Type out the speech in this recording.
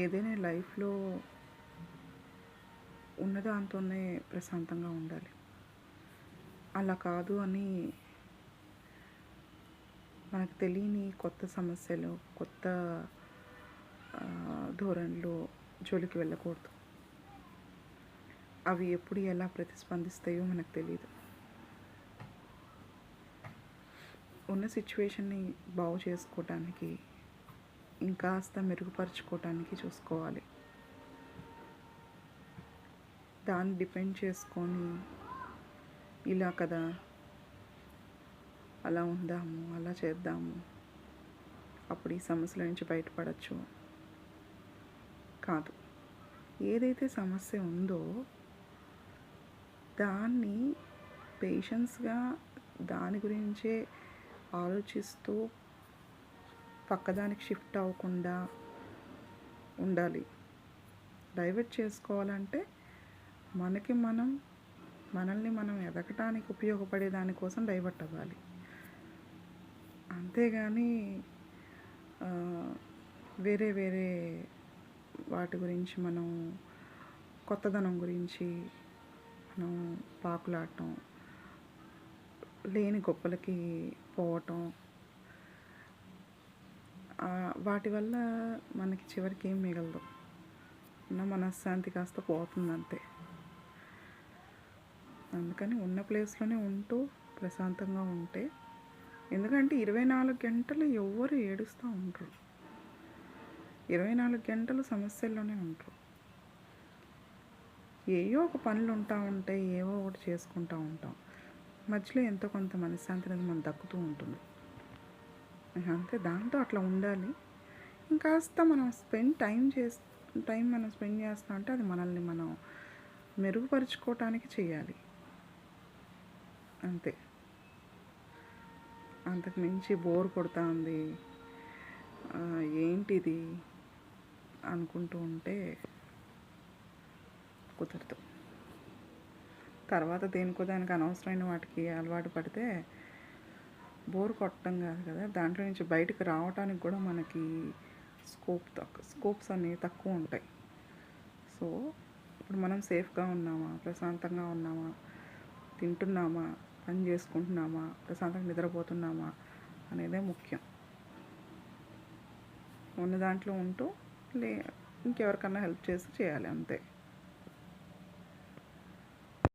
ఏదైనా లైఫ్లో ఉన్నదాంతోనే ప్రశాంతంగా ఉండాలి. అలా కాదు అని మనకు తెలియని కొత్త సమస్యలు, కొత్త ధోరణిలో జోలికి వెళ్ళకూడదు. అవి ఎప్పుడు ఎలా ప్రతిస్పందిస్తాయో మనకు తెలియదు. ఉన్న సిచ్యువేషన్ని బాగు చేసుకోవటానికి, ఇంకాస్త మెరుగుపరుచుకోవటానికి చూసుకోవాలి. దాన్ని డిపెండ్ చేసుకొని ఇలా కదా, అలా ఉందాము, అలా చేద్దాము, అప్పుడు ఈ సమస్యల నుంచి బయటపడచ్చు కాదు. ఏదైతే సమస్య ఉందో దాన్ని పేషెన్స్గా దాని గురించే ఆలోచిస్తూ పక్కదానికి షిఫ్ట్ అవ్వకుండా ఉండాలి. డైవర్ట్ చేసుకోవాలంటే మనల్ని మనం ఎదగటానికి ఉపయోగపడే దానికోసం డైవర్ట్ అవ్వాలి. అంతేగాని వేరే వేరే వాటి గురించి మనం కొత్తదనం గురించి మనం పాకులాడటం, లేని గొప్పలకి పోవటం, వాటి వల్ల మనకి చివరికి ఏం మిగలదు. ఉన్న మనశ్శాంతి కాస్త పోతుందంతే. అందుకని ఉన్న ప్లేస్లోనే ఉంటూ ప్రశాంతంగా ఉంటే, ఎందుకంటే 24 గంటలు ఎవ్వరు ఏడుస్తూ ఉంటారు. 24 గంటలు సమస్యల్లోనే ఉంటారు. ఏవో ఒక పనులు ఉంటా ఉంటాయి, ఏవో ఒకటి చేసుకుంటూ ఉంటాం. మధ్యలో ఎంతో కొంత మనశ్శాంతి అనేది మనకు దక్కుతూ ఉంటుంది. అంతే, దాంతో అట్లా ఉండాలి. ఇంకాస్త మనం టైం మనం స్పెండ్ చేస్తూ ఉంటే అది మనల్ని మనం మెరుగుపరుచుకోవటానికి చేయాలి. అంతే. అంతకు మించి బోర్ కొడుతూ ఉంది, ఏంటిది అనుకుంటూ ఉంటే కుదరదు. తర్వాత దేనికో దానికి అనవసరమైన వాటికి అలవాటు పడితే బోర్ కొట్టడం కాదు కదా, దాంట్లో నుంచి బయటకు రావడానికి కూడా మనకి స్కోప్స్ అనేవి తక్కువ ఉంటాయి. సో ఇప్పుడు మనం సేఫ్గా ఉన్నామా, ప్రశాంతంగా ఉన్నామా, తింటున్నామా, పని చేసుకుంటున్నామా, ప్రశాంతంగా నిద్రపోతున్నామా అనేదే ముఖ్యం. ఉన్న దాంట్లో ఉంటూ ఇంకెవరికన్నా హెల్ప్ చేయాలి అంతే.